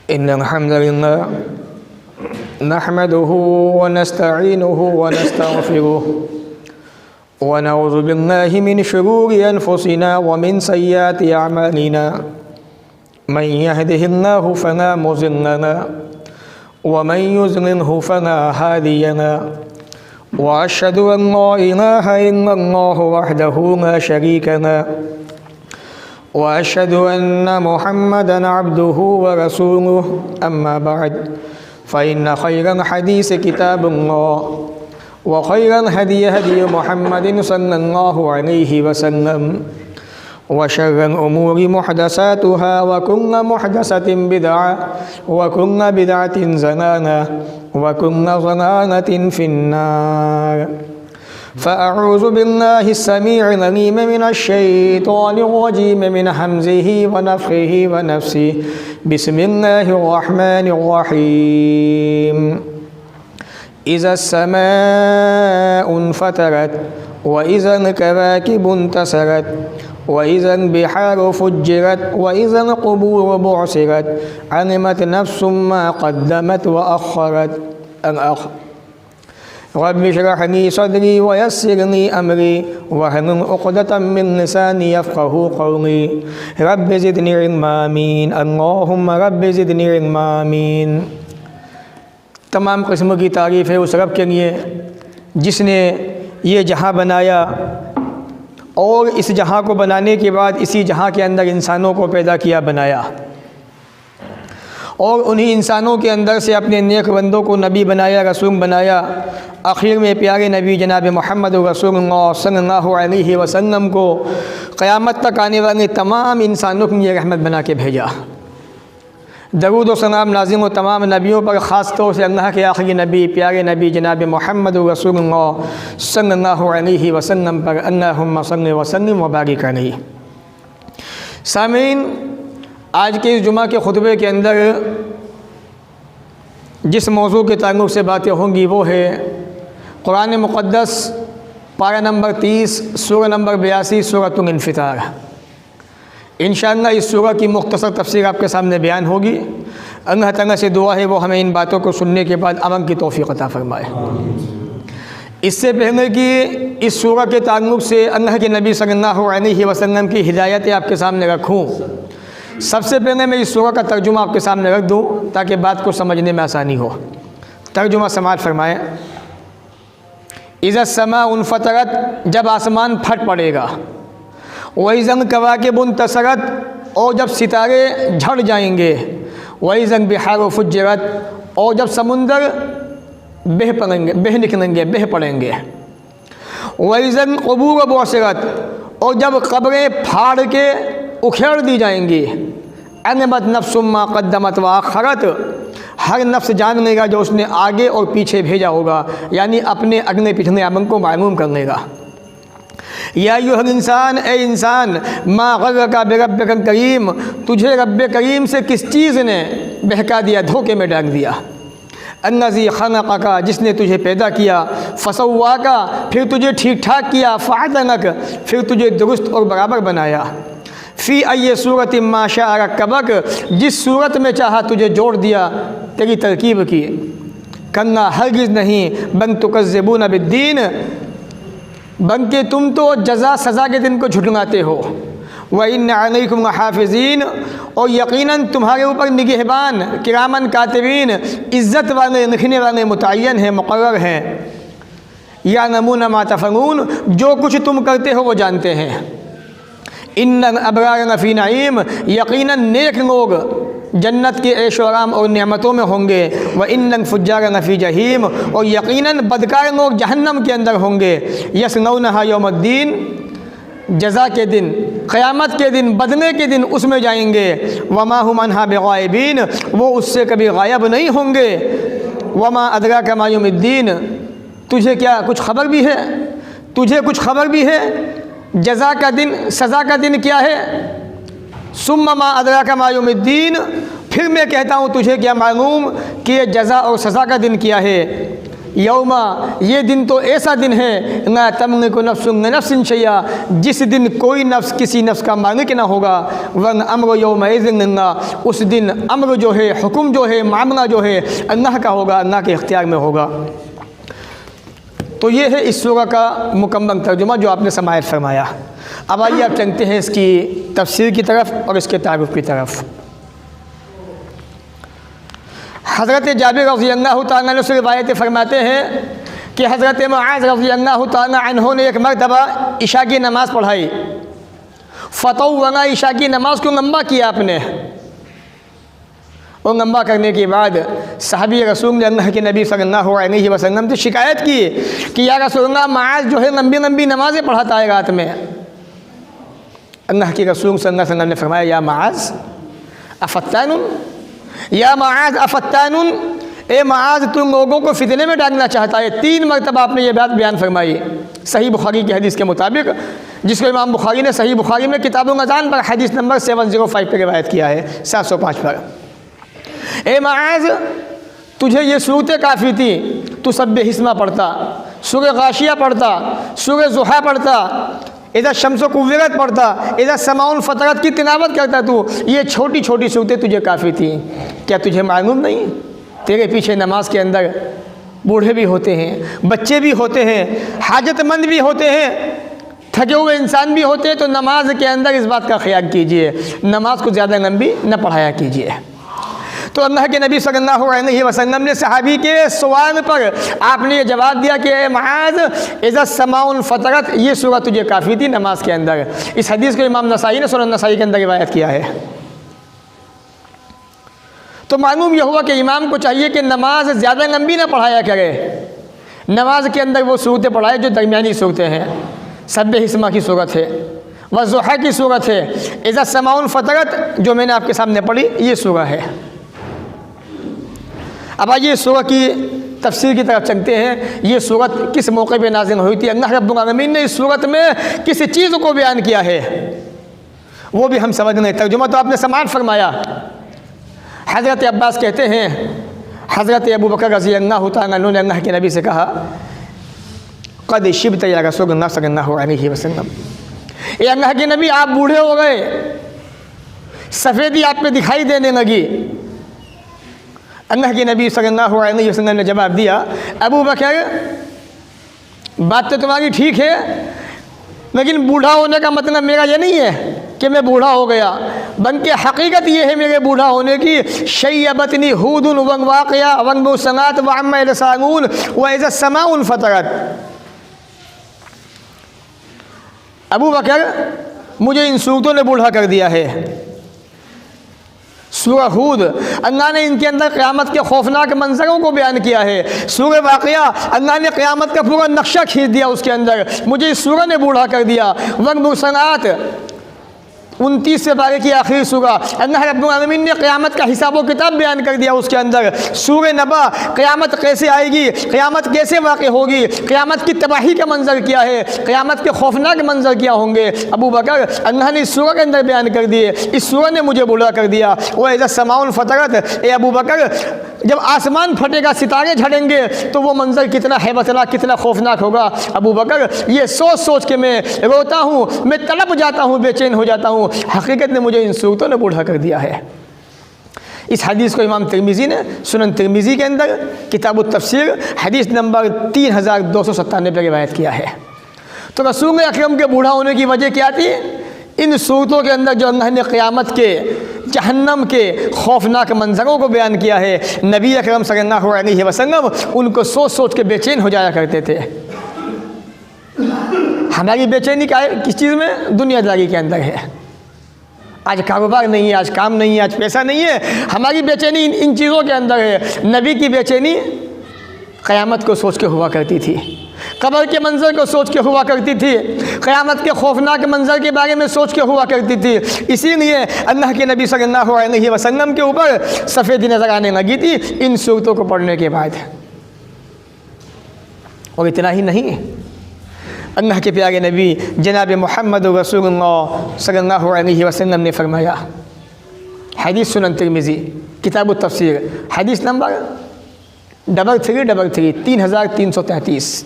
इन्नल हम्दुलिल्लाह नहमदुहु व नस्तईनुहु व नस्तगफिरुह व नऊज़ु बिल्लाहि मिन शुरूरि अनफुसिना व मिन सय्यिआति अअमालिना मन यहदिहिल्लाहु फला मुज़िल्ल लहु व मन युज़लिल्हु फला हादिय लहु व अशहदु अन ला इलाहा इल्लल्लाहु वहदहु ला शरीका लहु व अशहदु अन्न मुहम्मदन अब्दुहु व रसूलुहु अम्मा बअद फ़इन्न खैरल हदीस किताबुल्लाह व खैरल हदी हदी मुहम्मदिन सल्लल्लाहु अलैहि वसल्लम व शर्रल उमूरि मुहदसातुहा व कुल्लु मुहदसतिन बिदअह व कुल्लु बिदअतिन ज़लालह व कुल्लु ज़लालतिन फिन्नार। फ़अऊज़ु बिल्लाहि अस्समीइल अलीम मिनश शैतानिर रजीम मिन हम्ज़िहि व नफ़्ख़िहि व नफ़्सिहि बिस्मिल्लाहिर रहमानिर रहीम। इज़ा समाउ फ़तरत व इज़ल कवाकिबु इंतसरत व इज़ल बिहारु फ़ुज्जिरत व इज़ल क़ुबूरु बुअसिरत अलिमत नफ़्सुम मा क़द्दमत व अख़्ख़रत। रब्बि इश्रह ली सदरी व यस्सिर ली अमरी वहलुल उक़दतम मिन लिसानी यफ़क़हू क़ौली। रब्बि ज़िदनी इल्मा आमीन। अल्लाहुम्मा रब्बि ज़िदनी इल्मा आमीन। तमाम किस्म की तारीफ़ है उस रब के लिए जिसने ये जहाँ बनाया और इस जहाँ को बनाने के बाद इसी जहाँ के अंदर इंसानों को पैदा किया बनाया और उन्हीं इंसानों के अंदर से अपने नेक बंदों को नबी बनाया, रसूल बनाया। आखिर में प्यारे नबी जनाब मोहम्मद रसूलुल्लाह सल्लल्लाहु अलैहि वसल्लम को क़यामत तक आने वाले तमाम इंसानों के लिए रहमत बना के भेजा। दरूद व सलाम नाज़िल हो तमाम नबियों पर, ख़ास तौर से अल्लाह के आखिरी नबी प्यारे नबी जनाब मोहम्मद रसूलुल्लाह सल्लल्लाहु अलैहि वसल्लम पर अल्लाहुम्मा सल्लि व सल्लिम व बारिक अलैहि। सामीन, आज के इस जुमा के खुतबे के अंदर जिस मौजू के ताल्लुक़ से बातें होंगी वो है कुरान मुक़द्दस पारा नंबर 30 सूरह नंबर 82 सूरतुल इन्फ़ितार। इंशाअल्लाह इस सूरह की मुख्तसर तफसीर आपके सामने बयान होगी। अल्लाह ताला से दुआ है वो हमें इन बातों को सुनने के बाद अमल की तौफ़ीक़ अता फ़रमाए। इससे पहले कि इस सूरह के ताल्लुक़ से अल्लाह के नबी सल्लल्लाहु अलैहि वसल्लम की हिदायतें आपके सामने रखूँ, सबसे पहले मैं इस सूरह का तर्जुमा आपके सामने रख दूँ ताकि बात को समझने में आसानी हो। तर्जुमा समाअत फरमाएँ। इज़ा समाउ फ़तरत, जब आसमान फट पड़ेगा। व इज़ल कवाकिबु इंतसरत, और जब सितारे झड़ जाएंगे। व इज़ल बिहारु फ़ुज्जिरत, और जब समुंदर बह पड़ेंगे। व इज़ल क़ुबूरु बुअसिरत, और जब कब्रें फाड़ के उखेड़ दी जाएंगी। अलिमत नफ़्सुम मा क़द्दमत व अख़्ख़रत, हर नफ्स जान लेगा जो उसने आगे और पीछे भेजा होगा, यानी अपने अगले पिछले अमल को मालूम कर लेगा। या अय्युहल इंसान, ए इंसान, मा गर्रका बिरब्बिकल करीम, तुझे रब्बे करीम से किस चीज़ ने बहका दिया, धोखे में डाल दिया। अन्नज़ी खलक़का, जिसने तुझे पैदा किया। फ़सव्वाका, फिर तुझे ठीक ठाक किया। फ़अदलक, फिर तुझे दुरुस्त और बराबर बनाया। फ़ी अय्यि सूरत मा शाअ रक्कबक, जिस सूरत में चाहा तुझे जोड़ दिया, तेरी तरकीब की। कन्ना, हरगिज़ नहीं, बल तुकज़्ज़िबून बिद्दीन, बल्कि तुम तो जज़ा सज़ा के दिन को झुठलाते हो। व इन्न अलैकुम हाफ़िज़ीन, और यकीनन तुम्हारे ऊपर निगहबान, किरामन कातिबीन, इज़्ज़त वाले लिखने वाले मुतय्यन हैं, मुक़र्रर हैं। या नमूना मा तफ़अलून, जो कुछ तुम करते हो वो जानते हैं। इन्नल अबरार लफ़ी नईम, यकीनन नेक लोग जन्नत के ऐशो आराम और नेमतों में होंगे। व इन्नल फुज्जार लफ़ी जहीम, और यकीनन बदकार लोग जहन्नम के अंदर होंगे। यसलौनहा यौमुद्दीन, जज़ा के दिन, क़यामत के दिन, बदले के दिन उसमें जाएंगे। वमा हुम अन्हा बिग़ाइबीन, वो उससे कभी गायब नहीं होंगे। वमा अदराका मा यौमुद्दीन, तुझे क्या कुछ खबर भी है, तुझे कुछ खबर भी है जज़ा का दिन, सज़ा का दिन क्या है। सुम्मा मा अदराका मा यौमुद्दीन, फिर मैं कहता हूँ तुझे क्या मालूम कि ये जज़ा और सज़ा का दिन क्या है। यौमा, ये दिन तो ऐसा दिन है ना तमलिकु नफ्सुन नफ्सिन शैया, जिस दिन कोई नफ्स किसी नफ्स का मालिक ना होगा। वरन अम्र यौमइज़िन लिल्लाह, उस दिन अम्र जो है, हुक्म जो है, मामला जो है अल्लाह का होगा, अल्लाह के इख्तियार में होगा। तो ये है इस सूरा का मुकम्मल तर्जुमा जो आपने समाअत फरमाया। अब आइए आप चलते हैं इसकी तफसीर की तरफ और इसके तारुफ की तरफ। हज़रत जाबिर रज़ियल्लाहु तआला अन्हु से रिवायत फरमाते हैं कि हज़रत मुआज़ रज़ियल्लाहु तआला अन्हु ने एक मरतबा इशा की नमाज़ पढ़ाई। फ़तौवना, इशा की नमाज़ को लंबा किया आपने, और लंबा करने के बाद सहाबी रसूल ने अल्लाह के नबी सल्लल्लाहु अलैहि वसल्लम से शिकायत की कि या रसूलल्लाह, मुआज़ जो है लंबी लंबी नमाज़ें पढ़ाता है रात में। अल्लाह के रसूल सल्लल्लाहु अलैहि वसल्लम ने फरमाया, या मुआज़ अफ़त्तानुन, या मुआज़ अफ़त्तानुन, ए मुआज़ तुम लोगों को फितने में डालना चाहता है। 3 मरतबा आपने ये बात बयान फरमाई सही बुखारी की हदीस के मुताबिक, जिसको इमाम बुखारी ने सही बुखारी में किताबुल अज़ान पर हदीस नंबर 705 पर रिवायत किया है, 705 पर। ए मुआज़, तुझे ये सूरतें काफ़ी थी, तू सब्बे हिस्मा पढ़ता, सूरह गाशिया पढ़ता, सूरह ज़ुहा पढ़ता, इधर शम्सो कुव्विरत पढ़ता, इधर समाउल फतरत की तिलावत करता। तू ये छोटी छोटी सूरतें तुझे काफ़ी थी। क्या तुझे मालूम नहीं, तेरे पीछे नमाज के अंदर बूढ़े भी होते हैं, बच्चे भी होते हैं, हाजतमंद भी होते हैं, थके हुए इंसान भी होते हैं। तो नमाज के अंदर इस बात का ख्याल कीजिए, नमाज को ज़्यादा लंबी न पढ़ाया कीजिए। तो अल्लाह के नबी सल्लल्लाहु अलैहि वसल्लम ने सहाबी के सवाल पर आपने ये जवाब दिया कि मुआज़, इज़ा समाउल फतरत, ये सूरह तुझे काफ़ी थी नमाज के अंदर। इस हदीस को इमाम नसाई ने सुनन नसाई के अंदर रिवायत किया है। तो मालूम यह हुआ कि इमाम को चाहिए कि नमाज ज़्यादा लंबी ना पढ़ाया करे, नमाज के अंदर वो सूरतें पढ़ाए जो दरमियानी सूरतें हैं। सब्बे हिस्मा की सूरत है, वज़ुहा की सूरत है, इज़ा समाउल फतरत जो मैंने आपके सामने पढ़ी ये सूरह है। अब आइए सूरह की तफसीर की तरफ चलते हैं। ये सूरत किस मौके पे नाज़िल हुई थी, अल्लाह रब्बुल आलमीन ने इस सूरत में किस चीज़ को बयान किया है वो भी हम समझ नहीं। तर्जुमा तो आपने समाअत फरमाया। हज़रत अब्बास कहते हैं, हज़रत अबू बकर रज़ियल्लाहु तआला अन्हु ने अल्लाह के नबी से कहा, क़द शिब्त या रसूलल्लाह सल्लल्लाहु अलैहि वसल्लम, ये अल्लाह के नबी आप बूढ़े हो गए, सफ़ेदी आप पे दिखाई देने लगी। अल्लाह के नबी सल्लल्लाहु अलैहि वसल्लम ने जवाब दिया, अबू बकर, बात तो तुम्हारी ठीक है, लेकिन बूढ़ा होने का मतलब मेरा ये नहीं है कि मैं बूढ़ा हो गया, बल्कि हकीकत ये है मेरे बूढ़ा होने की, शय्यबतनी हूदुन व वाक़िया व मुसनात व अम्मा यलसाऊन व इज़ा समाउल फतरत। अबू बकर, मुझे इन सूरतों ने बूढ़ा कर दिया है। सूरह हूद, अल्लाह ने इनके अंदर क़यामत के खौफनाक मंजरों को बयान किया है। सूरह वाक़िया, अल्लाह ने क़यामत का पूरा नक्शा खींच दिया उसके अंदर, मुझे इस सूरह ने बूढ़ा कर दिया। वक़्त मुसनात 29 से बारह की आखिरी सूरह, अल्लाह रब्बुल आलमीन ने क़यामत का हिसाब व किताब बयान कर दिया उसके अंदर। सूरह नबा, क़यामत कैसे आएगी, क़यामत कैसे वाक़ होगी, क़यामत की तबाही का मंजर क्या है, क़यामत के खौफनाक मंजर क्या होंगे। अबू बकर, अल्लाह ने इस सूरह के अंदर बयान कर दिए, इस सूरह ने मुझे बूढ़ा कर दिया। वह इज़ा समाउल फतरत, ए अबू बकर, जब आसमान फटेगा, सितारे झड़ेंगे, तो वो मंजर कितना हैबतनाक, कितना खौफनाक होगा। अबू बकर, ये सोच सोच के मैं रोता हूँ, मैं तड़प जाता हूँ, बेचैन हो जाता हूँ। हकीकत ने मुझे इन सूरतों ने बूढ़ा कर दिया है। इस हदीस को इमाम तिरमिज़ी ने सुनन तिरमिज़ी के अंदर किताबुत तफसीर हदीस नंबर 3297 पर रिवायत किया है। तो रसूल अकरम के बूढ़ा होने की वजह क्या थी? इन सूरतों के अंदर जो अल्लाह ने क़यामत के, जहन्नम के खौफनाक मंजरों को बयान किया है। नबी अकरम सल्लल्लाहु अलैहि वसल्लम उनको सोच सोच के बेचैन हो जाया करते थे। हमारी बेचैनी का किस चीज़ में? दुनियादारी के अंदर है। आज कारोबार नहीं है, आज काम नहीं है, आज पैसा नहीं है, हमारी बेचैनी इन चीज़ों के अंदर है। नबी की बेचैनी क़यामत को सोच के हुआ करती थी, कब्र के मंजर को सोच के हुआ करती थी, क़यामत के खौफनाक मंजर के बारे में सोच के हुआ करती थी। इसीलिए अल्लाह के नबी सल्लल्लाहु अलैहि वसल्लम के ऊपर सफ़ेदी नज़र आने लगी थी इन सूरतों को पढ़ने के बाद। और इतना ही नहीं, अल्लाह के प्यारे नबी जनाब मोहम्मद रसूलुल्लाह सल्लल्लाहु अलैहि वसल्लम ने फरमाया, हदीस सुनन तिरमिज़ी किताबुत तफसीर हदीस नंबर 3333 3333।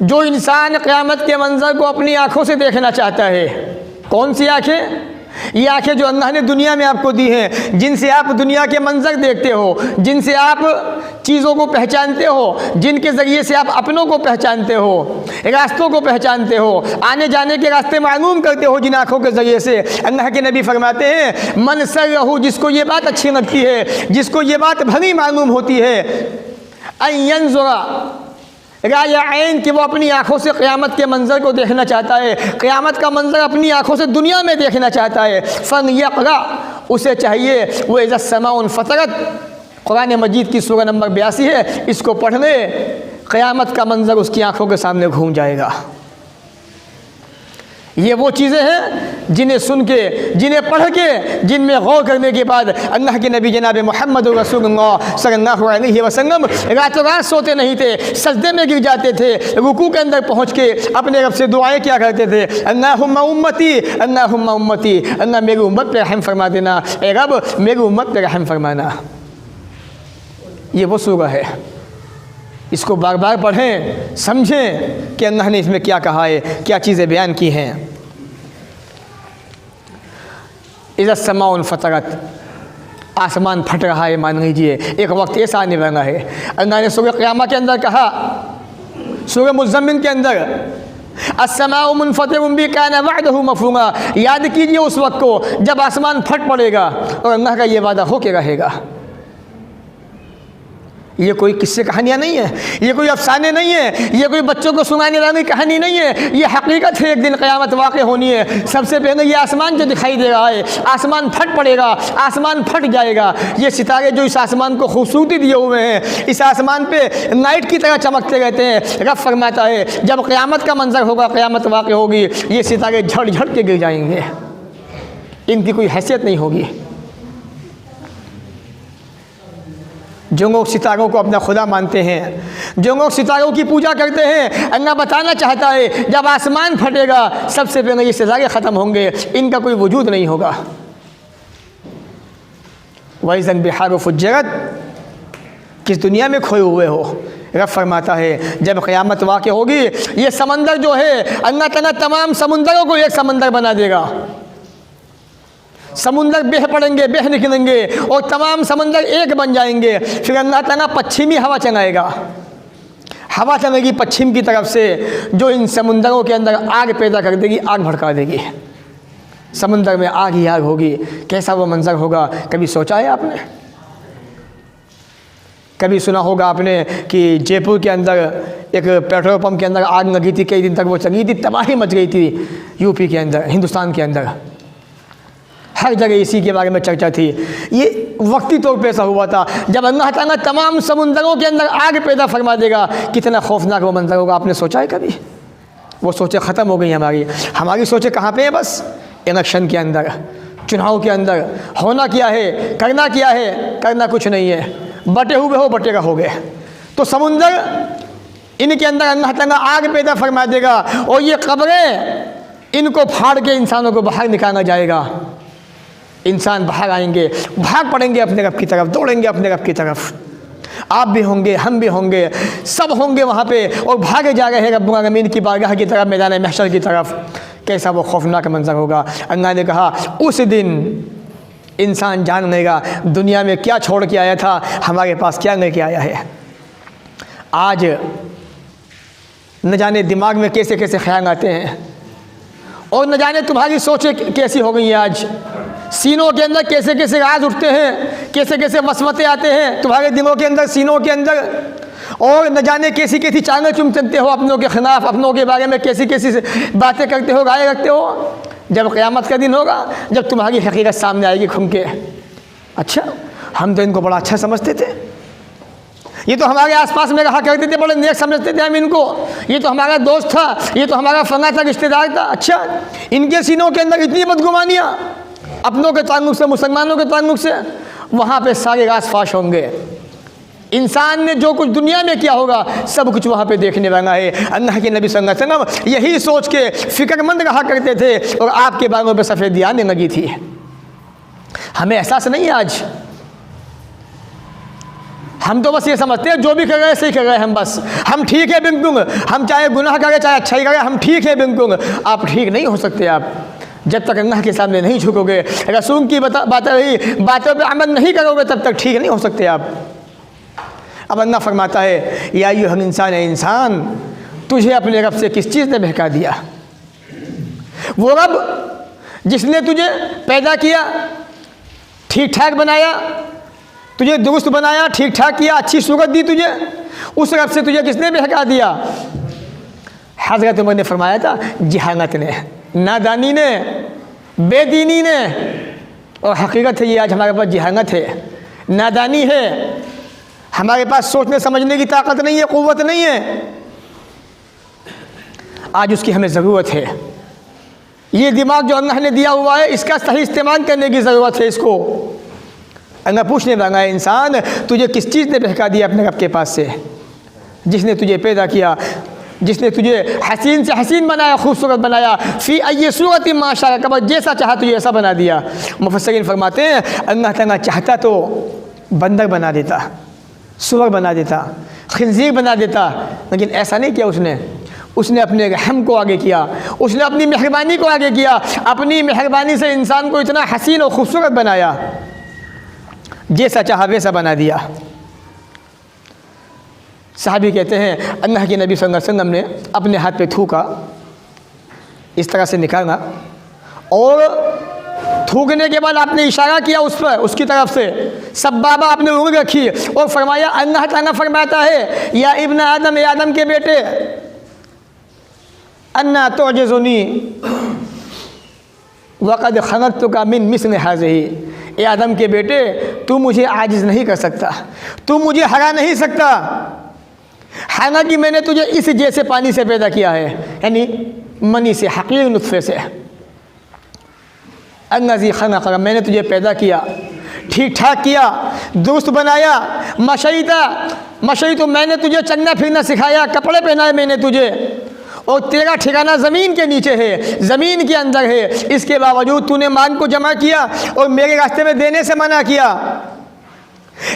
जो इंसान क़यामत के मंज़र को अपनी आँखों से देखना चाहता है, कौन सी आँखें? ये आँखें जो अल्लाह ने दुनिया में आपको दी हैं, जिनसे आप दुनिया के मंज़र देखते हो, जिनसे आप चीज़ों को पहचानते हो, जिनके ज़रिए से आप अपनों को पहचानते हो, रास्तों को पहचानते हो, आने जाने के रास्ते मालूम करते हो, जिन आँखों के ज़रिए से अल्लाह के नबी फरमाते हैं, मन सरहु, जिसको ये बात अच्छी लगती है, जिसको ये बात भली मालूम होती है, अय्यंज़ुरा राया ऐन, कि वो अपनी आँखों से क़यामत के मंज़र को देखना चाहता है, क़यामत का मंज़र अपनी आँखों से दुनिया में देखना चाहता है। फ़न यक़रा, उसे चाहिए वो इज़ा समाउन फ़तरत, कुरान मजीद की सूरह नंबर 82 है, इसको पढ़ ले, क़यामत का मंज़र उसकी आँखों के सामने घूम जाएगा। ये वो चीज़ें हैं जिन्हें सुन के, जिन्हें पढ़ के, जिनमें गौर करने के बाद अल्लाह के नबी जनाब मोहम्मद रसूलुल्लाह सल्लल्लाहु अलैहि वसल्लम रातों रात सोते नहीं थे, सजदे में गिर जाते थे, रुकू के अंदर पहुँच के अपने रब से दुआएं क्या करते थे, अल्लाहुम्मा उम्मती, अल्लाहुम्मा उम्मती, अल्लाह मेरी उम्मत पर रहम फरमा देना, ए रब मेरी उम्मत पर रहम फरमाना। ये वो सूरह है, इसको बार बार पढ़ें, समझें कि अल्लाह ने इसमें क्या कहा है, क्या चीज़ें बयान की हैं। इज़ा समाउन फ़तरत, आसमान फट रहा है, मान लीजिए एक वक्त ऐसा आने वाला है। अल्लाह ने सूरह क़यामा के अंदर कहा, सूरह मुज़म्मिल के अंदर, अस्समाउ मुनफ़तिरुन बिही काना वअदुहु मफ़ऊला, याद कीजिए उस वक्त को जब आसमान फट पड़ेगा और अल्लाह का ये वादा हो के रहेगा। ये कोई किस्से कहानियाँ नहीं है, ये कोई अफसाने नहीं है, ये कोई बच्चों को सुनाने वाली कहानी नहीं है, ये हकीकत है। एक दिन क़यामत वाक़ होनी है। सबसे पहले ये आसमान जो दिखाई दे रहा है, आसमान फट पड़ेगा, आसमान फट जाएगा। ये सितारे जो इस आसमान को खूबसूरती दिए हुए हैं, इस आसमान पे लाइट की तरह चमकते रहते हैं। रब फरमाता है जब क़यामत का मंजर होगा, क़यामत वाक़ होगी, ये सितारे झड़ झड़ के गिर जाएंगे, इनकी कोई हैसियत नहीं होगी। जो लोग सितारों को अपना खुदा मानते हैं, जो लोग सितारों की पूजा करते हैं, अल्लाह बताना चाहता है जब आसमान फटेगा सबसे पहले ये सितारे ख़त्म होंगे, इनका कोई वजूद नहीं होगा। वैज़न बिहार फुज्जरत, किस दुनिया में खोए हुए हो। रब फरमाता है जब क़यामत वाक़ होगी, ये समंदर जो है, अल्लाह ताला तमाम समंदरों को एक समंदर बना देगा। समुंदर बह पड़ेंगे, बह निकलेंगे और तमाम समंदर एक बन जाएंगे। फिर अल्लाह ताला पश्चिमी हवा चलाएगा, हवा चलेगी पश्चिम की तरफ से, जो इन समुंदरों के अंदर आग पैदा कर देगी, आग भड़का देगी। समुंदर में आग ही आग होगी। कैसा वो मंजर होगा, कभी सोचा है आपने? कभी सुना होगा आपने कि जयपुर के अंदर एक पेट्रोल पंप के अंदर आग लगी थी, कई दिन तक वो चली थी, तबाही मच गई थी यूपी के अंदर, हिंदुस्तान के अंदर हर जगह इसी के बारे में चर्चा थी। ये वक्ती तौर पे ऐसा हुआ था। जब अल्लाह ताला तमाम समुंदरों के अंदर आग पैदा फरमा देगा, कितना खौफनाक वो मंजर होगा। आपने सोचा है कभी? वो सोचें ख़त्म हो गई हमारी सोचें कहाँ पे है? बस इलेक्शन के अंदर, चुनाव के अंदर। होना क्या है, करना क्या है? करना कुछ नहीं है, बटे हुए हो, बटे रहोगे। तो समुंदर, इनके अंदर अल्लाह ताला आग पैदा फरमा देगा और ये कब्रें, इनको फाड़ के इंसानों को बाहर निकाला जाएगा। इंसान बाहर आएंगे, भाग पड़ेंगे अपने रब की तरफ, दौड़ेंगे अपने रब की तरफ। आप भी होंगे, हम भी होंगे, सब होंगे वहाँ पे और भागे जा रहे हैं रब्बुल आलमीन की बारगाह की तरफ, मैदान महशर की तरफ। कैसा वो खौफनाक मंजर होगा। अल्लाह ने कहा उस दिन इंसान जान लेगा दुनिया में क्या छोड़ के आया था, हमारे पास क्या लेके आया है। आज न जाने दिमाग में कैसे कैसे ख्याल आते हैं और न जाने तुम्हारी सोचें कैसी हो गई हैं। आज सीनों के अंदर कैसे कैसे राज उठते हैं, कैसे कैसे वसवते आते हैं तुम्हारे दिलों के अंदर, सीनों के अंदर, और न जाने कैसी कैसी चालें तुम चलते हो अपनों के ख़िलाफ़, अपनों के बारे में कैसी कैसी बातें करते हो, राय रखते हो। जब क़यामत का दिन होगा, जब तुम्हारी हकीकत सामने आएगी खुल के, अच्छा हम तो इनको बड़ा अच्छा समझते थे, ये तो हमारे आसपास में रहा करते थे, बड़े नेक समझते थे हम इनको, ये तो हमारा दोस्त था, ये तो हमारा फला था, रिश्तेदार था। अच्छा इनके सीनों के अंदर इतनी बदगुमानियाँ अपनों के ताल्लुक़ से, मुसलमानों के ताल्लुक़ से, वहाँ पे सारे राज फाश होंगे। इंसान ने जो कुछ दुनिया में किया होगा सब कुछ वहाँ पे देखने वाला है। अल्लाह के नबी सल्लल्लाहु अलैहि वसल्लम यही सोच के फ़िक्रमंद रहा करते थे और आपके बालों पे सफ़ेदी आने लगी थी। हमें एहसास नहीं है आज, हम तो बस ये समझते हैं जो भी कर रहे हैं सही कर रहे हैं, हम ठीक है बिल्कुल, हम चाहे गुनाह करें चाहे अच्छा ही करें, हम ठीक है बिल्कुल। आप ठीक नहीं हो सकते आप जब तक अल्लाह के सामने नहीं झुकोगे, रसूल की बातों पे अमल नहीं करोगे तब तक ठीक नहीं हो सकते आप। अब अल्लाह फरमाता है या अय्युहल इंसान, इंसान तुझे अपने रब से किस चीज़ ने बहका दिया? वो रब जिसने तुझे पैदा किया, ठीक ठाक बनाया, तुझे दुरुस्त बनाया, ठीक ठाक किया, अच्छी सूरत दी तुझे, उस रब से तुझे किसने बहका दिया? हज़रत उमर ने फरमाया था जहालत ने, नादानी ने, बेदीनी ने। और हकीकत है ये, आज हमारे पास जहालत है, नादानी है, हमारे पास सोचने समझने की ताकत नहीं है, क़ुव्वत नहीं है। आज उसकी हमें ज़रूरत है। ये दिमाग जो अल्लाह ने दिया हुआ है इसका सही इस्तेमाल करने की ज़रूरत है। इसको अल्लाह पूछने लगा है इंसान तुझे किस चीज़ ने बहका दिया अपने रब के पास से, जिसने तुझे पैदा किया, जिसने तुझे हसीन से हसीन बनाया, खूबसूरत बनाया, फ़ी अय्यि सूरत मा शाअ कब जैसा चाहा तुझे ऐसा बना दिया। मुफस्सिरीन फरमाते हैं अल्लाह ताला चाहता तो बंदर बना देता, सूअर बना देता, खिंजीर बना देता, लेकिन ऐसा नहीं किया उसने अपने रहम को आगे किया, उसने अपनी मेहरबानी को आगे किया। अपनी मेहरबानी से इंसान को इतना हसीन और खूबसूरत बनाया, जैसा चाहा वैसा बना दिया। साहबी कहते हैं अल्लाह के नबी सल्लल्लाहु अलैहि वसल्लम ने अपने हाथ पे थूका, इस तरह से निकाला, और थूकने के बाद आपने इशारा किया उस पर, उसकी तरफ से सब्बाबा आपने उंगली रखी और फरमाया, अल्लाह ताला फरमाता है या इब्न आदम, या आदम के बेटे, अन्ना तुअजिज़ुनी वक़द खलक़तुका मिन मिस्लि हाज़िही, ए आदम के बेटे तू मुझे आजिज़ नहीं कर सकता, तू मुझे हरा नहीं सकता, हालांकि मैंने तुझे इस जैसे पानी से पैदा किया है, यानी मनी से, हक़ीक़ी नुत्फ़े से। अन्नज़ी खलक़क, मैंने तुझे पैदा किया, ठीक ठाक किया, दुरुस्त बनाया, मशई तो मैंने तुझे चलना फिरना सिखाया, कपड़े पहनाए मैंने तुझे, और तेरा ठिकाना ज़मीन के नीचे है, ज़मीन के अंदर है। इसके बावजूद तूने माल को जमा किया और मेरे रास्ते में देने से मना किया।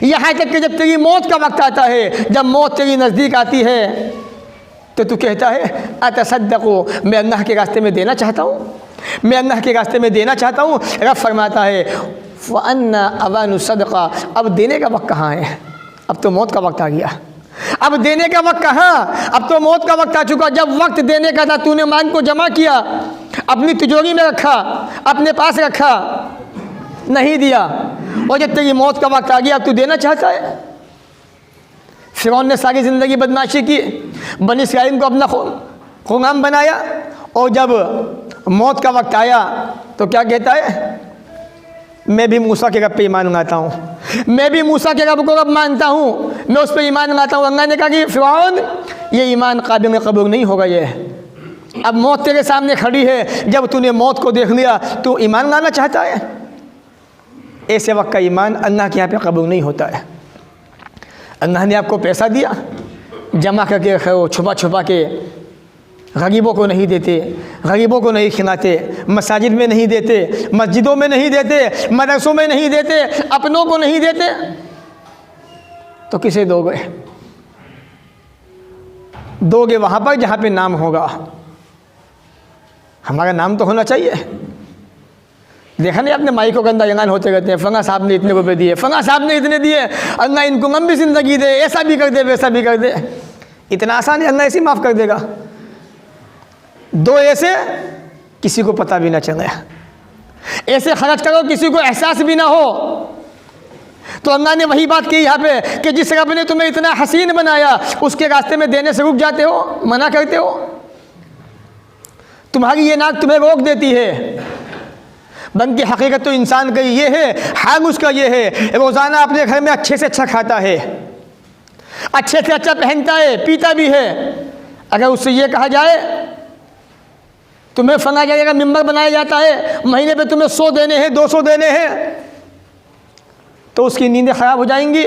यहाँ तक कि जब तेरी मौत का वक्त आता है, जब मौत तेरी नज़दीक आती है, तो तू कहता है अतसद्दक़ु, मैं अल्लाह के रास्ते में देना चाहता हूँ, मैं अल्लाह के रास्ते में देना चाहता हूँ। रब फरमाता है फ़अन्ना अवानु सदक़ा, अब देने का वक्त कहाँ है? अब तो मौत का वक्त आ गया, अब देने का वक्त कहाँ, अब तो मौत का वक्त आ चुका। जब वक्त देने का था तूने माल को जमा किया, अपनी तिजोरी में रखा, अपने पास रखा, नहीं दिया, और जब तेरी मौत का वक्त आ गया अब तू देना चाहता है। फ़िरौन ने सारी ज़िंदगी बदमाशी की, बनी इस्राइल को अपना ग़ुलाम बनाया, और जब मौत का वक्त आया तो क्या कहता है, मैं भी मूसा के रब पे ईमान लाता हूँ, मैं भी मूसा के रब को रब मानता हूँ, मैं उस पर ईमान लाता हूँ। अल्लाह ने कहा कि फ़िरौन ये ईमान काबिल कबूल नहीं होगा, ये अब मौत तेरे सामने खड़ी है, जब तूने मौत को देख लिया तो ईमान लाना चाहता है। ऐसे वक्त का ईमान अल्लाह के यहाँ पे कबूल नहीं होता है। अल्लाह ने आपको पैसा दिया, जमा करके रखे हो, छुपा छुपा के, गरीबों को नहीं देते, गरीबों को नहीं खिलाते, मसाजिद में नहीं देते, मस्जिदों में नहीं देते, मदरसों में नहीं देते, अपनों को नहीं देते, तो किसे दोगे? दोगे वहाँ पर जहाँ पे नाम होगा। हमारा नाम तो होना चाहिए। देखा नहीं आपने, माइकों के अंदर ऐलान होते रहते हैं, फलां साहब ने इतने रुपए दिए, फलां साहब ने इतने दिए, अल्लाह इनको लंबी ज़िंदगी दे, ऐसा भी कर दे, वैसा भी कर दे। इतना आसान है, अल्लाह ऐसे माफ़ कर देगा। दो ऐसे किसी को पता भी ना चले, ऐसे खर्च करो किसी को एहसास भी ना हो। तो अल्लाह ने वही बात की यहाँ पे कि जिस रब ने तुम्हें इतना हसीन बनाया उसके रास्ते में देने से रुक जाते हो, मना करते हो। तुम्हारी ये नाक तुम्हें रोक देती है, बल्कि हकीकत तो इंसान का ये है, हाल उसका ये है, रोज़ाना अपने घर में अच्छे से अच्छा खाता है, अच्छे से अच्छा पहनता है, पीता भी है। अगर उससे ये कहा जाए तुम्हें फला जगह का मिंबर बनाया जाता है, महीने पे तुम्हें 100 देने हैं, 200 देने हैं, तो उसकी नींदें ख़राब हो जाएंगी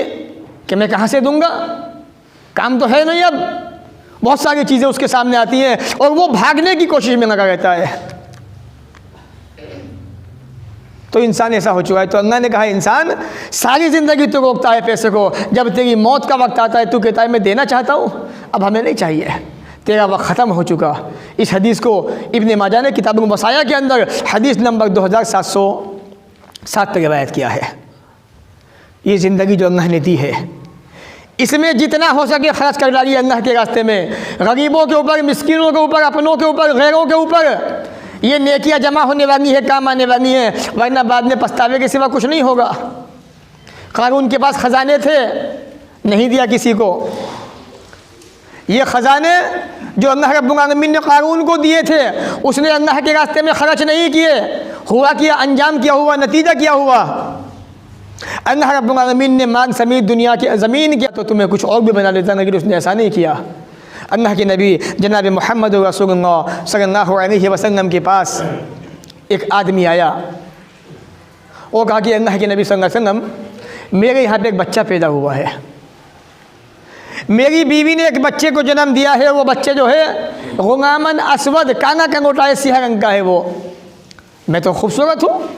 कि मैं कहाँ से दूंगा, काम तो है नहीं। अब बहुत सारी चीज़ें उसके सामने आती हैं और वो भागने की कोशिश में लगा रहता है। तो इंसान ऐसा हो चुका है। तो अल्लाह ने कहा इंसान सारी ज़िंदगी तू रोकता है पैसे को, जब तेरी मौत का वक्त आता है तू कहता है मैं देना चाहता हूँ, अब हमें नहीं चाहिए, तेरा वक्त ख़त्म हो चुका। इस हदीस को इब्ने माजा ने किताब मसाया के अंदर हदीस नंबर 2707 पर रिवायत किया है। ये ज़िंदगी जो अल्लाह ने दी है, इसमें जितना हो सके खर्च कर डालिए अल्लाह के रास्ते में, गरीबों के ऊपर, मिस्किनों के ऊपर, अपनों के ऊपर, गैरों के ऊपर। ये नेकियां जमा होने वाली है, काम आने वाली हैं, वरना बाद में पछतावे के सिवा कुछ नहीं होगा। कारून के पास ख़जाने थे, नहीं दिया किसी को। ये ख़जाने जो अल्लाह रब्बुल आलमीन ने कारून को दिए थे, उसने अल्लाह के रास्ते में खर्च नहीं किए, हुआ किया, अंजाम किया हुआ, नतीजा क्या हुआ। अल्लाह रब्बुल आलमीन ने मान समेत दुनिया की ज़मीन किया तो तुम्हें कुछ और भी बना लेता, लेकिन उसने ऐसा नहीं किया। अल्लाह के नबी जनाब मोहम्मद रसूलुल्लाह सल्लल्लाहु अलैहि वसल्लम के पास एक आदमी आया। वो कहा कि अल्लाह के नबी सल्लल्लाहु अलैहि वसल्लम, मेरे यहाँ पे एक बच्चा पैदा हुआ है, मेरी बीवी ने एक बच्चे को जन्म दिया है, वो बच्चे जो है गुलामन असवद, काना कंगोटा है, सिया रंग का है वो। मैं तो खूबसूरत हूँ,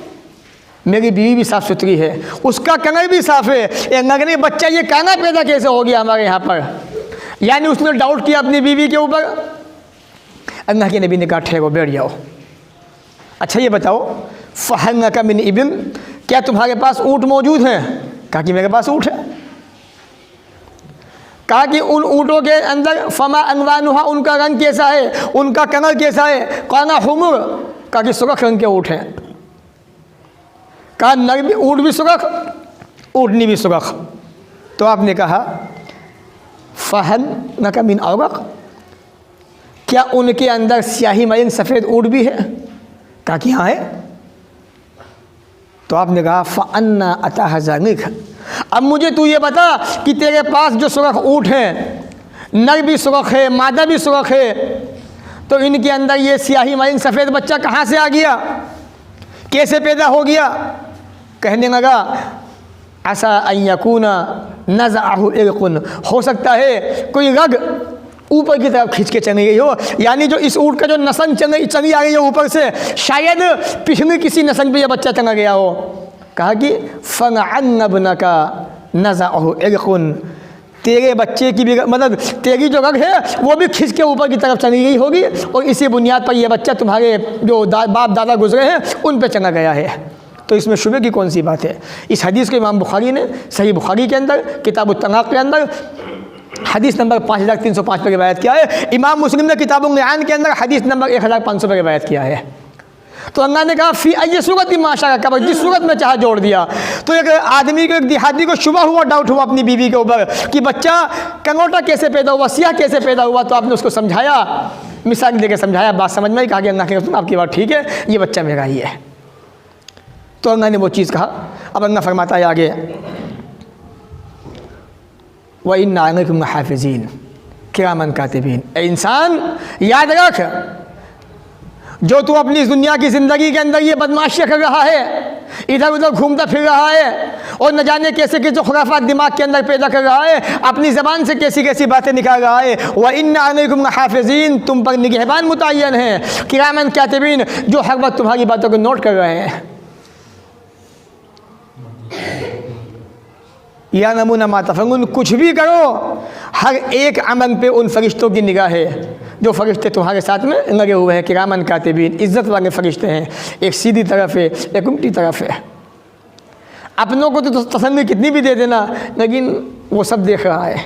मेरी बीवी भी साफ़ सुथरी है, उसका कंगन भी साफ़ है, ये नगनी बच्चा ये काना पैदा कैसे हो गया हमारे यहाँ पर। यानी उसने डाउट किया अपनी बीवी के ऊपर। अल्लाह के नबी ने कहा ठहरो, बैठ जाओ, अच्छा ये बताओ फ़हन का मिन इबिल, क्या तुम्हारे पास ऊँट मौजूद हैं। कहा कि मेरे पास ऊँट है। कहा कि उन ऊँटों के अंदर फमा अनवानुहा, उनका रंग कैसा है, उनका कलर कैसा है। काना हुमुर, कहा कि सुरख रंग के ऊँट हैं। कहा नर भी ऊँट भी सुरख, ऊँटनी भी सुरख। तो आपने कहा फ़हन न का मिन औरक, क्या उनके अंदर स्याही मयन सफ़ेद ऊँट भी है। कहा कि हाँ है। तो आपने कहा फ़अन्ना अताहज़निक, अब मुझे तू ये बता कि तेरे पास जो सुरख ऊँट हैं, नर भी सुरख है, मादा भी सुरख है, तो इनके अंदर ये स्याही मयन सफ़ेद बच्चा कहाँ से आ गया, कैसे पैदा हो गया। कहने लगा ऐसा अयकूना नज़अहु इरक़ुन, हो सकता है कोई रग ऊपर की तरफ खींच के चली गई हो, यानी जो इस ऊँट का जो नसन चली आ गई है ऊपर से, शायद पिछली किसी नसन पे यह बच्चा चला गया हो। कहा कि फ़नअन्नबनका नज़अहु इरक़ुन, तेरे बच्चे की भी मतलब तेरी जो रग है वो भी खींच के ऊपर की तरफ चली गई होगी, और इसी बुनियाद पर यह बच्चा तुम्हारे जो बाप दादा गुजरे हैं उन पर चला गया है। तो इसमें शुबे की कौन सी बात है। इस हदीस को इमाम बुखारी ने सही बुखारी के अंदर किताब तलाक़ के अंदर हदीस नंबर 5305 पर रिवायत किया है। इमाम मुस्लिम ने किताबुल लिआन के अंदर हदीस नंबर 1500 पर रिवायत किया है। तो अल्लाह ने कहा फ़ी अय्यि सूरत माशा का कबर, जिस सूरत में चाहा जोड़ दिया। तो एक आदमी को, एक देहाती को शुबा हुआ, डाउट हुआ अपनी बीवी के ऊपर कि बच्चा कंगोटा कैसे पैदा हुआ, सियाह कैसे पैदा हुआ। तो आपने उसको समझाया, मिसाल देकर समझाया, बात समझ में आई। कहा कि अल्लाह के रसूल आपकी बात ठीक है, ये बच्चा मेरा ही है। तो अल्लाह ने वो चीज़ कहा। अब अल्लाह फरमाता है आगे, व इन्ना अलैकुम हाफ़िज़ीन किरामन कातिबीन। ए इंसान याद रख, जो तू अपनी इस दुनिया की ज़िंदगी के अंदर ये बदमाशियाँ कर रहा है, इधर उधर घूमता फिर रहा है, और न जाने कैसे कैसे खुराफात दिमाग के अंदर पैदा कर रहा है, अपनी ज़बान से कैसी कैसी बातें निकाल रहा है। व इन्ना अलैकुम हाफ़िज़ीन, तुम पर निगहबान मुतय्यन हैं, किरामन कातिबीन, जो हर वक्त तुम्हारी बातों को नोट कर रहे हैं। या नमूना मातफ़अलून, कुछ भी करो, हर एक अमल पे उन फरिश्तों की निगाह है जो फरिश्ते तुम्हारे साथ में लगे हुए हैं। किरामन कातिबीन, इज़्ज़त वाले फरिश्ते हैं, एक सीधी तरफ है, एक उल्टी तरफ है। अपनों को तो तसल्ली कितनी भी दे देना, लेकिन वो सब देख रहा है,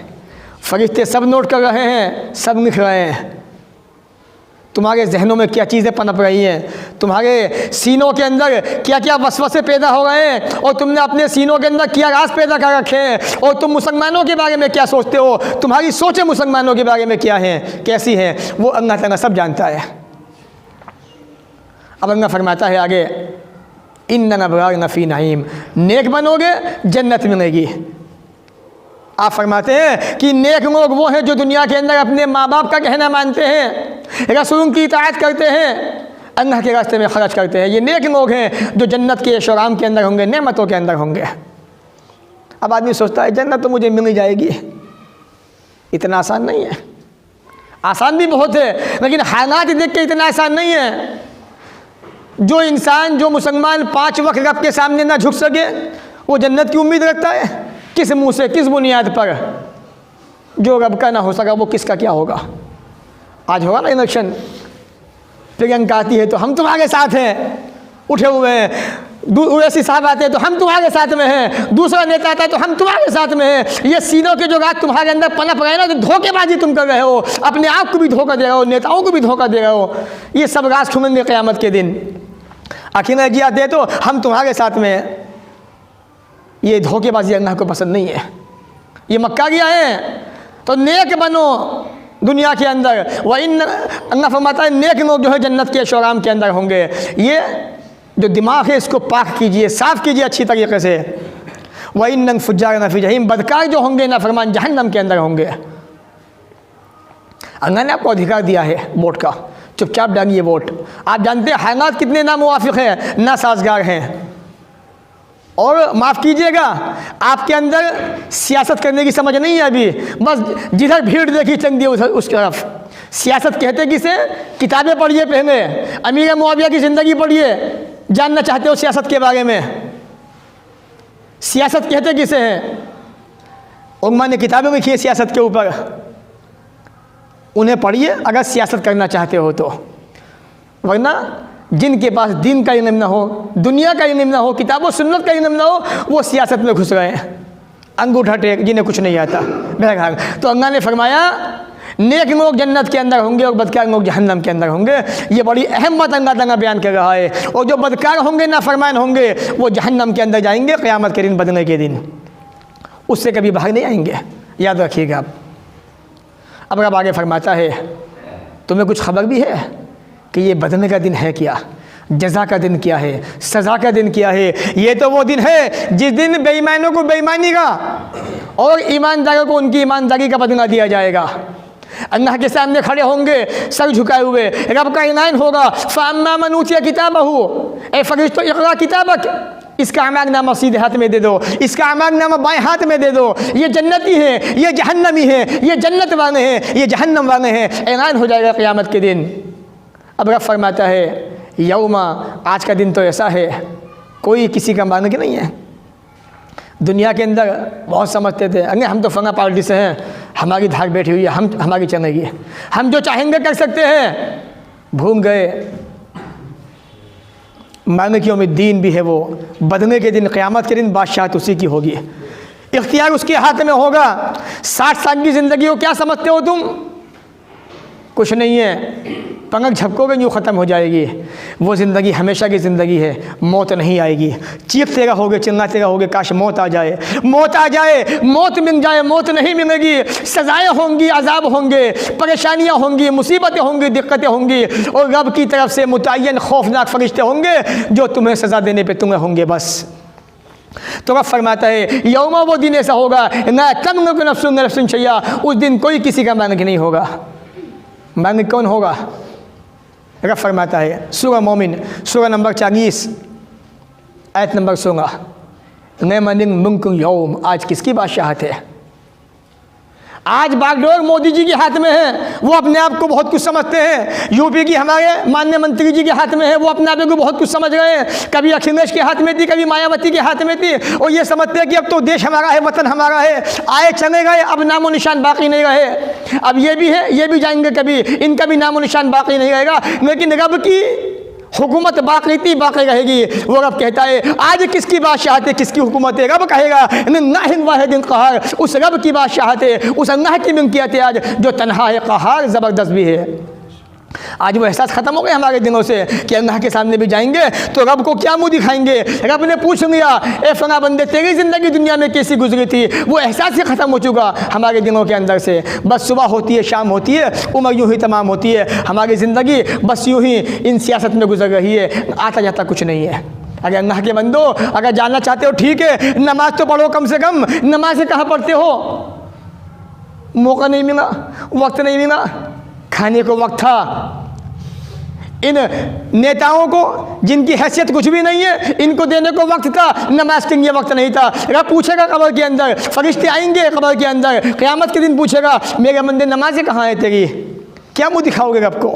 फरिश्ते सब नोट कर रहे हैं, सब लिख रहे हैं। तुम्हारे जहनों में क्या चीज़ें पनप रही हैं, तुम्हारे सीनों के अंदर क्या क्या वसवसे पैदा हो गए हैं, और तुमने अपने सीनों के अंदर क्या राज पैदा कर रखे हैं, और तुम मुसलमानों के बारे में क्या सोचते हो, तुम्हारी सोचें मुसलमानों के बारे में क्या हैं, कैसी हैं, वो अल्लाह ताला सब जानता है। अब अल्लाह फरमाता है आगे, इन्नल अबरार लफ़ी नईम, नेक बनोगे जन्नत मिलेगी। आप फरमाते हैं कि नेक लोग वो हैं जो दुनिया के अंदर अपने माँ बाप का कहना मानते हैं, रसूल की इताअत करते हैं, अल्लाह के रास्ते में खर्च करते हैं। ये नेक लोग हैं जो जन्नत के ऐशो-आराम के अंदर होंगे, नेमतों के अंदर होंगे। अब आदमी सोचता है जन्नत तो मुझे मिल ही जाएगी, इतना आसान नहीं है। आसान भी बहुत है, लेकिन हालात देख के इतना आसान नहीं है। जो इंसान, जो मुसलमान 5 वक्त रब के सामने ना झुक सके, वो जन्नत की उम्मीद रखता है? किस मुंह से, किस बुनियाद पर? जो रब का ना हो सका वो किसका क्या होगा? आज होगा ना इलेक्शन, प्रियंका आती है तो हम तुम्हारे साथ हैं, उठे हुए हैं। उवैसी साहब आते हैं तो हम तुम्हारे साथ में हैं। दूसरा नेता आता है तो हम तुम्हारे साथ में हैं। ये सीनों के जो रात तुम्हारे अंदर पनप रहे ना, तो धोखेबाजी तुम कर रहे हो, अपने आप को भी धोखा दे रहे हो, नेताओं को भी धोखा दे रहे हो। ये सब राज खुलेंगे क़यामत के दिन। अखिल जी आते हैं तो हम तुम्हारे साथ में हैं। ये धोखेबाजी अल्लाह को पसंद नहीं है। ये मक्कारियाँ हैं। तो नेक बनो दुनिया के अंदर। वह इन अल्लाह फरमाता है नेक लोग जो है जन्नत के शोराम के अंदर होंगे। ये जो दिमाग है इसको पाक कीजिए, साफ़ कीजिए अच्छी तरीके से। वह इन फुज्जार नफ़ी जहीम, बदकार जो होंगे ना फरमान जहन्नम के अंदर होंगे। अल्लाह ने आपको अधिकार दिया है वोट का, चुपचाप डालिए वोट। आप जानते हैं हालात कितने नामुवाफिक हैं, नासाजगार हैं। और माफ़ कीजिएगा, आपके अंदर सियासत करने की समझ नहीं है अभी। बस जिधर भीड़ देखी चंग दी उधर उस तरफ। सियासत कहते किसे? किताबें पढ़िए पहले, अमीर मुआविया की ज़िंदगी पढ़िए, जानना चाहते हो सियासत के बारे में। सियासत कहते किसे हैं? उम्मा ने किताबें लिखी है सियासत के ऊपर, उन्हें पढ़िए अगर सियासत करना चाहते हो तो। वरना जिनके पास दीन का इल्म ना हो, दुनिया का इल्म ना हो, किताब और सुन्नत का इल्म ना हो, वो सियासत में घुस गए हैं, अंगूठा टेक, जिन्हें कुछ नहीं आता। बहरहाल तो अल्लाह ने फरमाया नेक लोग जन्नत के अंदर होंगे और बदकार लोग जहन्नम के अंदर होंगे। ये बड़ी अहम बात अल्लाह ताला बयान कर रहा है। और जो बदकार होंगे, नाफरमान होंगे, वो जहन्नम के अंदर जाएंगे क़यामत के दिन, बदलने के दिन। उससे कभी बाहर नहीं आएंगे, याद रखिएगा आप। अब रब आगे फरमाता है तुम्हें कुछ खबर भी है कि ये बदलने का दिन है क्या, जज़ा का दिन क्या है, सज़ा का दिन क्या है? ये तो वो दिन है जिस दिन बेईमानों को बेईमानी का और ईमानदारों को उनकी ईमानदारी का बदला दिया जाएगा। अल्लाह के सामने खड़े होंगे सर झुकाए हुए, रब का इनाम होगा। फ़अम्मा मन ऊतिया किताबहू, ए फरिश्तों इक़रा किताबक, इसका अमालनामा सीधे हाथ में दे दो, इसका अमालनामा बाएं हाथ में दे दो। ये जन्नती है, ये जहन्नमी है, ये जन्नत वाले हैं, ये जहन्नम वाले हैं। ऐलान हो जाएगा क़यामत के दिन। अब रब फरमाता है यौमा, आज का दिन तो ऐसा है कोई किसी का मालिक नहीं है। दुनिया के अंदर बहुत समझते थे अरे हम तो फंगा पार्टी से हैं, हमारी धाक बैठी हुई है, हम हमारी चलेगी, हम जो चाहेंगे कर सकते हैं। भूल गए मालिक यौमिद्दीन भी है वो। बदले के दिन, क़यामत के दिन बादशाहत उसी की होगी, इख्तियार उसके हाथ में होगा। 60 साल की ज़िंदगी को क्या समझते हो तुम? कुछ नहीं है, पलक झपकोगे यूँ ख़त्म हो जाएगी। वो ज़िंदगी हमेशा की ज़िंदगी है, मौत नहीं आएगी। चीखते रहोगे, चिल्लाते रहोगे काश मौत आ जाए, मौत आ जाए, मौत मिल जाए। मौत नहीं मिलेगी, सज़ाएँ होंगी, अज़ाब होंगे, परेशानियाँ होंगी, मुसीबतें होंगी, दिक्कतें होंगी। और रब की तरफ से मुतय्यन खौफनाक फरिश्ते होंगे जो तुम्हें सज़ा देने पर तुम्हें होंगे बस। तो रब फरमाता है यौमा, वो दिन ऐसा होगा ना तमलिकु नफ्सुन नफ्सन शैया, उस दिन कोई किसी का मालिक नहीं होगा। मालिक कौन होगा? रब फरमाता है सूरह मोमिन, सूरह नंबर 40, आयत नंबर 16, लिमनिल मुल्कुल यौम, आज किसकी बादशाहत है? आज बागडोर मोदी जी के हाथ में है, वो अपने आप को बहुत कुछ समझते हैं। यूपी की हमारे माननीय मंत्री जी के हाथ में है, वो अपने आप को बहुत कुछ समझ रहे हैं। कभी अखिलेश के हाथ में थी, कभी मायावती के हाथ में थी, और ये समझते हैं कि अब तो देश हमारा है, वतन हमारा है। आए चले गए, अब नामो निशान बाकी नहीं रहे। अब ये भी है, ये भी जाएंगे, कभी इनका भी नामो निशान बाकी नहीं रहेगा। लेकिन रब की हुकूमत बाकी थी, बाकी रहेगी। वो रब कहता है आज किसकी बादशाहत है, किसकी हुकूमत है? रब कहेगा लिल्लाहिल वाहिदिल क़हार, उस रब की बादशाहत है, उस अल्लाह की मिल्कियत है आज जो तन्हा है, क़हार, ज़बरदस्त भी है। आज वो एहसास ख़त्म हो गए हमारे दिलों से कि अल्लाह के सामने भी जाएंगे तो रब को क्या मुँह दिखाएंगे। रब ने पूछ लिया ए फना बंदे तेरी ज़िंदगी दुनिया में कैसी गुजरी थी, वो एहसास ही ख़त्म हो चुका हमारे दिलों के अंदर से। बस सुबह होती है, शाम होती है, उम्र यूँ ही तमाम होती है, हमारी ज़िंदगी बस यूँ ही इन सियासत में गुजर रही है, आता जाता कुछ नहीं है। अगर अल्लाह के बंदो अगर जानना चाहते हो ठीक है, नमाज तो पढ़ो कम से कम। नमाज कहाँ पढ़ते हो? मौका नहीं मिला, वक्त नहीं मिला, खाने को वक्त था। इन नेताओं को जिनकी हैसियत कुछ भी नहीं है, इनको देने को वक्त था, नमाज के लिए वक्त नहीं था। रब पूछेगा कब्र के अंदर, फरिश्ते आएंगे कब्र के अंदर, क़यामत के दिन पूछेगा मेरे बंदे नमाज़ें कहाँ है तेरी? क्या मुँह दिखाओगे रब को?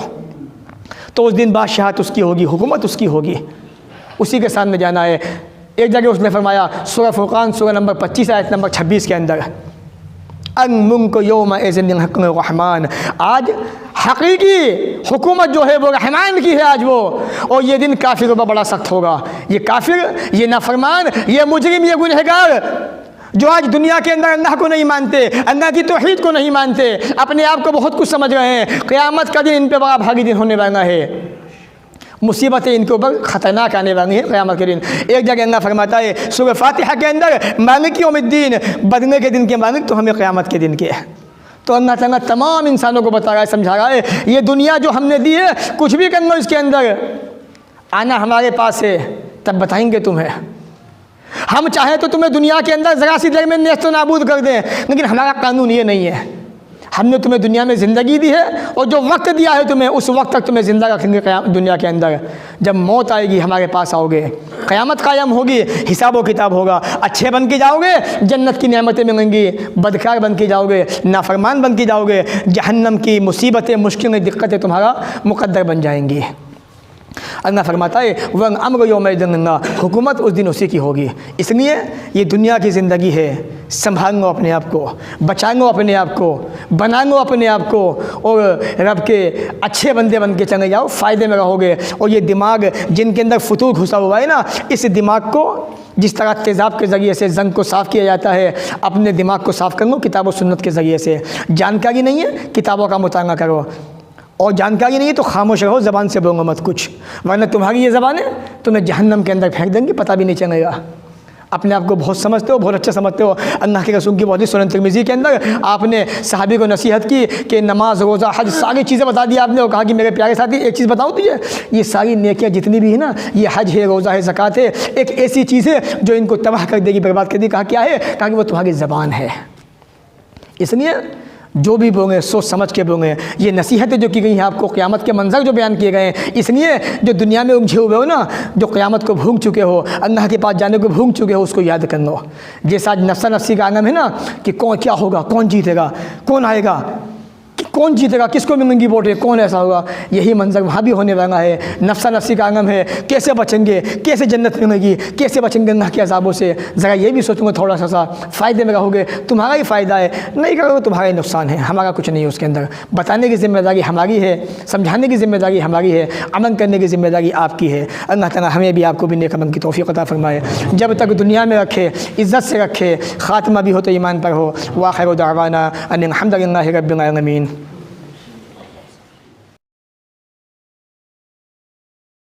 तो उस दिन बादशाहत उसकी होगी, हुकूमत उसकी होगी, उसी के सामने जाना है। एक जगह उसने फरमाया सूरह फुरकान सूरह नंबर 25 आयत नंबर 26 के अंदर, अन-मुल्क यौमइज़िन रहमान, आज हकीकी हुकूमत जो है वो रहमान की है आज वो, और ये दिन काफिरों पर बड़ा सख्त होगा। ये काफिर, ये नाफरमान, ये मुजरिम, ये गुनहगार जो आज दुनिया के अंदर अल्लाह को नहीं मानते, अल्लाह की तौहीद को नहीं मानते, अपने आप को बहुत कुछ समझ रहे हैं, क़यामत का दिन इन पर बड़ा भारी दिन होने वाला है, मुसीबतें इनके ऊपर ख़तरनाक आने वाली हैं क़यामत के दिन। एक जगह अल्लाह फरमाता है सूरह फातिहा के अंदर, मालिक यौमिद्दीन, बदले के दिन के मालिक तो हमें क़यामत के दिन के। तो अल्लाह ताला तमाम इंसानों को बता रहा है, समझा रहा है, ये दुनिया जो हमने दी है, कुछ भी कर लो इसके अंदर, आना हमारे पास है, तब बताएंगे तुम्हें। हम चाहें तो तुम्हें दुनिया के अंदर ज़रा सी देर में नेस्त नाबूद कर दें, लेकिन हमारा कानून ये नहीं है। हमने तुम्हें दुनिया में ज़िंदगी दी है, और जो वक्त दिया है तुम्हें, उस वक्त तक तुम्हें ज़िंदा रखेंगे दुनिया के अंदर। जब मौत आएगी हमारे पास आओगे, क़यामत कायम होगी, हिसाब व किताब होगा, अच्छे बन के जाओगे जन्नत की नेमतें मिलेंगी, बदकार बन के जाओगे नाफरमान बन के जाओगे, जहन्नम की मुसीबतें, मुश्किलें, दिक्कतें तुम्हारा मुकद्दर बन जाएंगी। अल्लाह फरमाता है वह अम्र यौमइज़िन, हुकूमत उस दिन उसी की होगी। इसलिए ये दुनिया की ज़िंदगी है, संभाल लो अपने आप को, बचा लो अपने आप को, बना लो अपने आप को, और रब के अच्छे बंदे बन के चले जाओ, फ़ायदे में रहोगे। और ये दिमाग जिनके अंदर फतूर घुसा हुआ है ना, इस दिमाग को जिस तरह तेज़ाब के ज़रिए से जंग को साफ़ किया जाता है, अपने दिमाग को साफ़ कर लो किताब और सुन्नत के ज़रिए से। जानकारी नहीं है, किताबों का मुताला करो, और जानकारी नहीं है तो खामोश रहो, ज़बान से बोलो मत कुछ, वरना तुम्हारी ये ज़बान है तुम्हें जहन्नम के अंदर फेंक देंगे, पता भी नहीं चलेगा। अपने आप को बहुत समझते हो, बहुत अच्छा समझते हो। अल्लाह के रसूल की बहुत ही सुनन तिरमिज़ी के अंदर आपने सहाबी को नसीहत की कि नमाज, रोज़ा, हज, सारी चीज़ें बता दी आपने, और कहा कि मेरे प्यारे साथी एक चीज़ बताऊँ तुझे, ये सारी नेकियां जितनी भी है ना, ये हज है, रोज़ा है, ज़कात है, एक ऐसी चीज़ है जो इनको तबाह कर देगी, बर्बाद कर देगी। कहा क्या है? कहा कि वो तुम्हारी ज़बान है। इसलिए जो भी बोलें सोच समझ के बोलें। ये नसीहतें जो की गई हैं आपको, क़यामत के मंजर जो बयान किए गए हैं, इसलिए जो दुनिया में उलझे हुए हो ना, जो क़यामत को भूल चुके हो, अल्लाह के पास जाने को भूल चुके हो, उसको याद कर लो। जैसा आज नफ्सा नफ्सी का आलम है ना, कि कौन क्या होगा, कौन जीतेगा, कौन आएगा, कौन जीतेगा, किसको मिलेंगी वोटें, कौन ऐसा होगा, यही मंजर वहाँ भी होने वाला है। नफ्सा नफ्सी का आलम है, कैसे बचेंगे, कैसे जन्नत मिलेगी, कैसे बचेंगे अल्लाह के अज़ाबों से। ज़रा ये भी सोचूंगा थोड़ा सा फ़ायदे में रहोगे, तुम्हारा ही फ़ायदा है, नहीं करोगे तुम्हारा ही नुकसान है, हमारा कुछ नहीं है उसके अंदर। बताने की ज़िम्मेदारी हमारी है, समझाने की ज़िम्मेदारी हमारी है, अमल करने की ज़िम्मेदारी आपकी है। अल्लाह ताला हमें भी आपको भी नेक अमल की तौफ़ीक़ अता फ़रमाए, जब तक दुनिया में रखे, इज़्ज़त से रखे, ख़ात्मा भी हो तो ईमान पर हो। व आख़िरु दावाना अनिल हम्दुलिल्लाहि रब्बिल आलमीन।